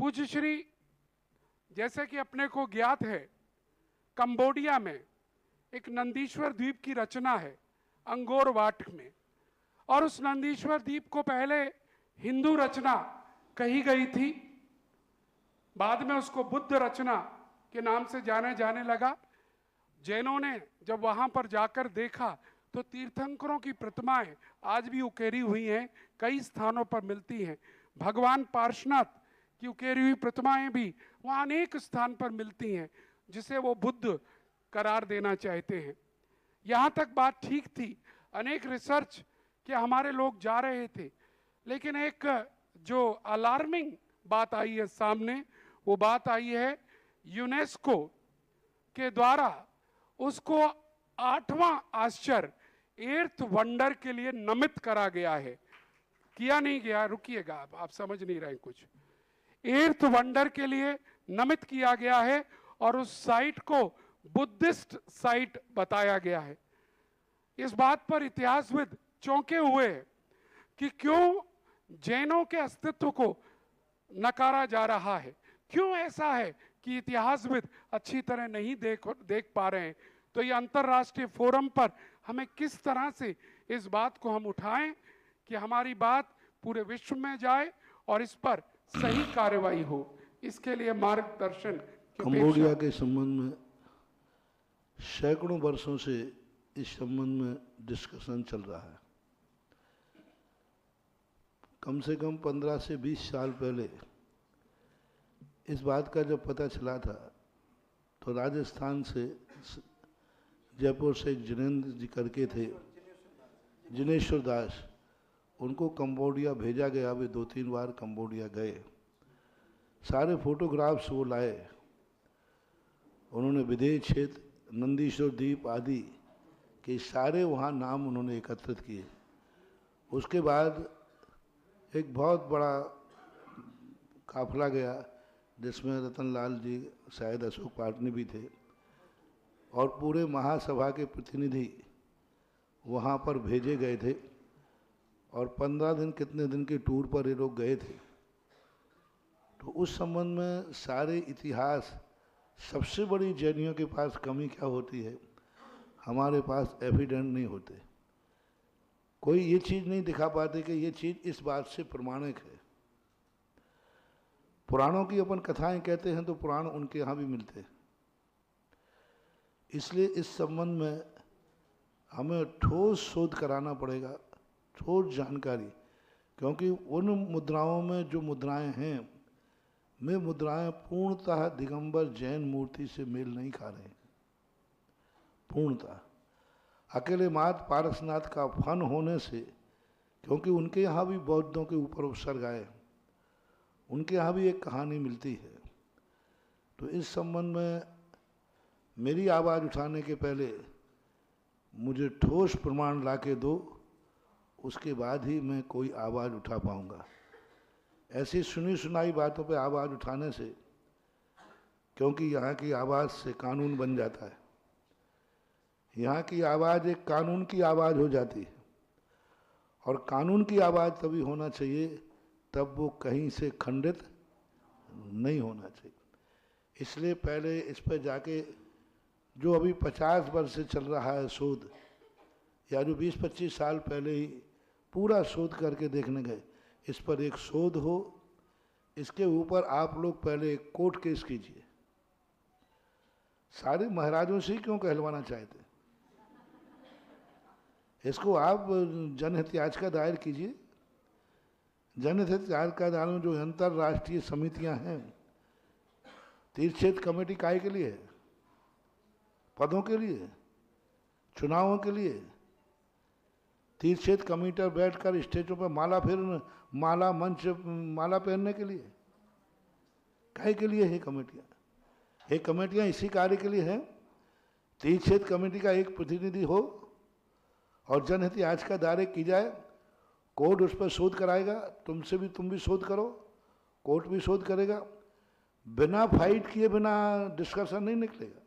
पूज्य श्री, जैसे कि अपने को ज्ञात है, कंबोडिया में एक नंदीश्वर द्वीप की रचना है अंगोर वाट में, और उस नंदीश्वर द्वीप को पहले हिंदू रचना कही गई थी, बाद में उसको बुद्ध रचना के नाम से जाने लगा। जैनों ने जब वहां पर जाकर देखा तो तीर्थंकरों की प्रतिमाएं आज भी उकेरी हुई हैं, कई स्थानों पर मिलती हैं। भगवान पार्श्वनाथ की उकेरी हुई प्रतिमाएं भी वहां अनेक स्थान पर मिलती हैं, जिसे वो बुद्ध करार देना चाहते हैं। यहां तक बात ठीक थी, अनेक रिसर्च के हमारे लोग जा रहे थे, लेकिन एक जो अलार्मिंग बात आई है सामने, वो बात आई है यूनेस्को के द्वारा उसको 8वां आश्चर्य, 8th वंडर के लिए नामित करा गया है। किया नहीं गया, रुकिएगा, आप समझ नहीं रहे कुछ। 8th वंडर के लिए नामित किया गया है और उस साइट को बुद्धिस्ट साइट बताया गया है। इस बात पर इतिहासविद चौंके हुए हैं कि क्यों जैनों के अस्तित्व को नकारा जा रहा है, क्यों ऐसा है कि इतिहासविद अच्छी तरह नहीं देख पा रहे हैं। तो ये अंतर्राष्ट्रीय फोरम पर हमें किस तरह से इस बात को हम उठाएं कि हमारी बात पूरे विश्व में जाए और इस पर सही कार्रवाई हो, इसके लिए मार्गदर्शन। कंबोडिया के संबंध में सैकड़ों वर्षों से इस संबंध में डिस्कशन चल रहा है। कम से कम 15 से 20 साल पहले इस बात का जब पता चला था तो राजस्थान से, जयपुर से एक जिनेंद्र जी करके थे, जिनेश्वर दास, उनको कंबोडिया भेजा गया। वे 2-3 बार कंबोडिया गए, सारे फोटोग्राफ्स वो लाए। उन्होंने विदेश क्षेत्र, नंदीश्वर द्वीप आदि के सारे वहाँ नाम उन्होंने एकत्रित किए। उसके बाद एक बहुत बड़ा काफिला गया जिसमें रतनलाल जी, शायद अशोक पाटनी भी थे, और पूरे महासभा के प्रतिनिधि वहाँ पर भेजे गए थे और 15 दिन कितने दिन के टूर पर ये लोग गए थे। तो उस संबंध में सारे इतिहास, सबसे बड़ी जैनियों के पास कमी क्या होती है, हमारे पास एविडेंट नहीं होते, कोई ये चीज़ नहीं दिखा पाते कि ये चीज़ इस बात से प्रमाणिक है। पुराणों की अपन कथाएं कहते हैं तो पुराण उनके यहाँ भी मिलते हैं। इसलिए इस संबंध में हमें ठोस शोध कराना पड़ेगा, ठोस जानकारी, क्योंकि उन मुद्राओं में जो मुद्राएं हैं, वे मुद्राएं पूर्णतः दिगंबर जैन मूर्ति से मेल नहीं खा रहे हैं, पूर्णतः। अकेले मात पारसनाथ का फन होने से, क्योंकि उनके यहाँ भी बौद्धों के ऊपर उपसर्ग आए, उनके यहाँ भी एक कहानी मिलती है। तो इस संबंध में मेरी आवाज़ उठाने के पहले मुझे ठोस प्रमाण लाके दो, उसके बाद ही मैं कोई आवाज़ उठा पाऊँगा। ऐसी सुनी सुनाई बातों पे आवाज़ उठाने से, क्योंकि यहाँ की आवाज़ से कानून बन जाता है, यहाँ की आवाज़ एक कानून की आवाज़ हो जाती है, और कानून की आवाज़ तभी होना चाहिए तब वो कहीं से खंडित नहीं होना चाहिए। इसलिए पहले इस पर जाके, जो अभी 50 वर्ष से चल रहा है शोध, या जो 20-25 साल पहले ही पूरा शोध करके देखने गए, इस पर एक शोध हो। इसके ऊपर आप लोग पहले एक कोर्ट केस कीजिए। सारे महाराजों से ही क्यों कहलवाना चाहते, इसको आप जनहित याचिका दायर कीजिए। जनहित याचिका दायर में जो अंतर्राष्ट्रीय समितियां हैं, तीर्थ क्षेत्र कमेटी काहे के लिए है? पदों के लिए, चुनावों के लिए। तीर्थ क्षेत्र कमेटी बैठकर स्टेजों पर माला मंच माला पहनने के लिए, काहे के लिए है कमेटियाँ? ये कमेटियाँ इसी कार्य के लिए हैं। तीर्थ क्षेत्र कमेटी का एक प्रतिनिधि हो और जनहित याचिका दायर की जाए, कोर्ट उस पर शोध कराएगा, तुम भी शोध करो, कोर्ट भी शोध करेगा। बिना फाइट किए, बिना डिस्कशन नहीं निकलेगा।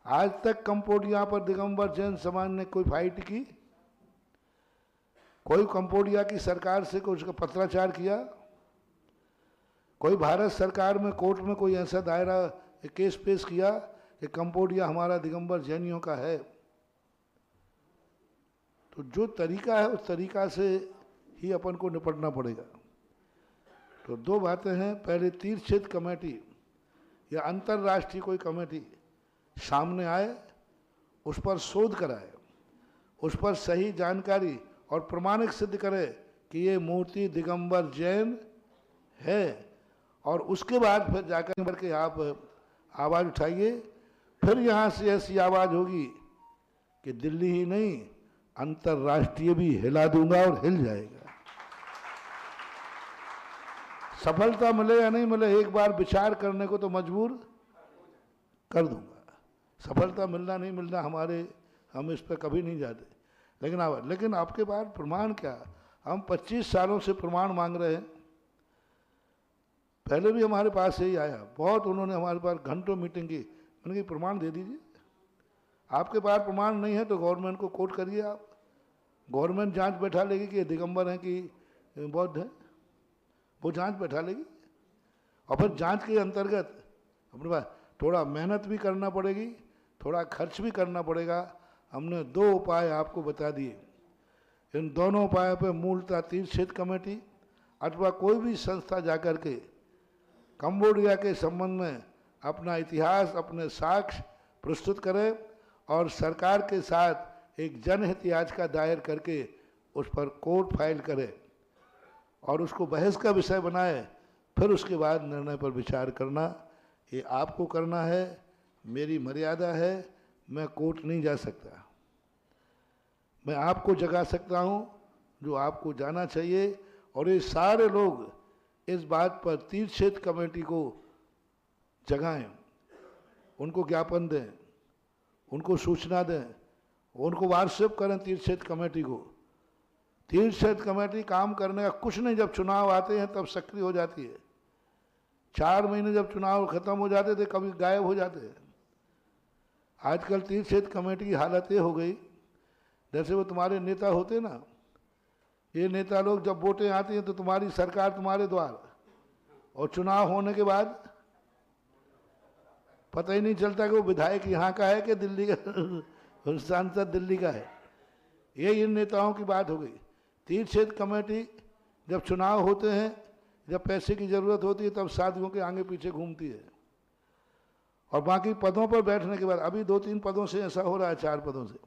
आज तक कंबोडिया पर दिगंबर जैन समाज ने कोई फाइट की? कोई कंबोडिया की सरकार से कोई उसका पत्राचार किया? कोई भारत सरकार में कोर्ट में कोई ऐसा दायरा केस पेश किया कि कंबोडिया हमारा दिगंबर जैनियों का है? तो जो तरीका है उस तरीका से ही अपन को निपटना पड़ेगा। तो दो बातें हैं, पहले तीर्थ क्षेत्र कमेटी या अंतर्राष्ट्रीय कोई कमेटी सामने आए, उस पर शोध कराए, उस पर सही जानकारी और प्रमाणिक सिद्ध करे कि ये मूर्ति दिगंबर जैन है, और उसके बाद फिर जाकर के आप आवाज़ उठाइए। फिर यहाँ से ऐसी आवाज़ होगी कि दिल्ली ही नहीं अंतर्राष्ट्रीय भी हिला दूंगा और हिल जाएगा। सफलता मिले या नहीं मिले, एक बार विचार करने को तो मजबूर कर दूंगा। सफलता मिलना नहीं मिलना हम इस पर कभी नहीं जाते, लेकिन आपके पास प्रमाण क्या? हम 25 सालों से प्रमाण मांग रहे हैं। पहले भी हमारे पास यही आया, बहुत उन्होंने हमारे पास घंटों मीटिंग की। मैंने कहा प्रमाण दे दीजिए, आपके पास प्रमाण नहीं है तो गवर्नमेंट को कोर्ट करिए आप। गवर्नमेंट जांच बैठा लेगी कि दिगंबर है कि बौद्ध है, वो जांच बैठा लेगी। और फिर जांच के अंतर्गत अपने पास थोड़ा मेहनत भी करना पड़ेगी, थोड़ा खर्च भी करना पड़ेगा। हमने 2 उपाय आपको बता दिए। इन दोनों उपायों पर मूलतः तीर्थ क्षेत्र कमेटी अथवा कोई भी संस्था जाकर के कंबोडिया के संबंध में अपना इतिहास, अपने साक्ष्य प्रस्तुत करे और सरकार के साथ एक जनहित याचिका दायर करके उस पर कोर्ट फाइल करे और उसको बहस का विषय बनाए। फिर उसके बाद निर्णय पर विचार करना, ये आपको करना है। मेरी मर्यादा है, मैं कोर्ट नहीं जा सकता। मैं आपको जगा सकता हूँ जो आपको जाना चाहिए। और ये सारे लोग इस बात पर तीर्थ क्षेत्र कमेटी को जगाएं, उनको ज्ञापन दें, उनको सूचना दें, उनको व्हाट्सएप करें तीर्थ क्षेत्र कमेटी को। तीर्थ क्षेत्र कमेटी काम करने का कुछ नहीं, जब चुनाव आते हैं तब सक्रिय हो जाती है। 4 महीने जब चुनाव खत्म हो जाते थे कभी गायब हो जाते हैं। आजकल तीर्थ क्षेत्र कमेटी की हालत ये हो गई, जैसे वो तुम्हारे नेता होते ना, ये नेता लोग जब वोटें आती हैं तो तुम्हारी सरकार तुम्हारे द्वार, और चुनाव होने के बाद पता ही नहीं चलता कि वो विधायक यहाँ का है कि दिल्ली का सांसद दिल्ली का है। ये इन नेताओं की बात हो गई। तीर्थ क्षेत्र कमेटी जब चुनाव होते हैं, जब पैसे की जरूरत होती है, तब साथियों के आगे पीछे घूमती है। और बाकी पदों पर बैठने के बाद, अभी 2-3 पदों से ऐसा हो रहा है, 4 पदों से।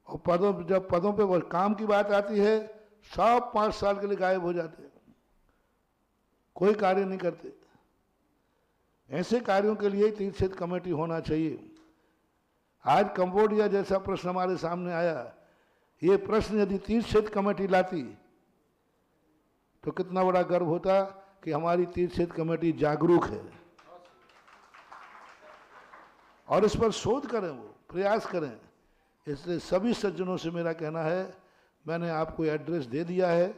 और जब पदों पे काम की बात आती है, सब 5 साल के लिए गायब हो जाते हैं, कोई कार्य नहीं करते। ऐसे कार्यों के लिए तीर्थ क्षेत्र कमेटी होना चाहिए। आज कंबोडिया जैसा प्रश्न हमारे सामने आया, ये प्रश्न यदि तीर्थ क्षेत्र कमेटी लाती तो कितना बड़ा गर्व होता कि हमारी तीर्थ क्षेत्र कमेटी जागरूक है। और इस पर शोध करें, वो प्रयास करें। इसलिए सभी सज्जनों से मेरा कहना है, मैंने आपको एड्रेस दे दिया है,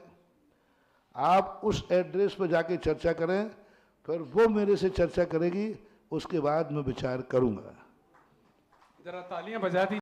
आप उस एड्रेस पर जाके चर्चा करें, फिर वो मेरे से चर्चा करेगी, उसके बाद मैं विचार करूंगा। जरा तालियां बजा दी।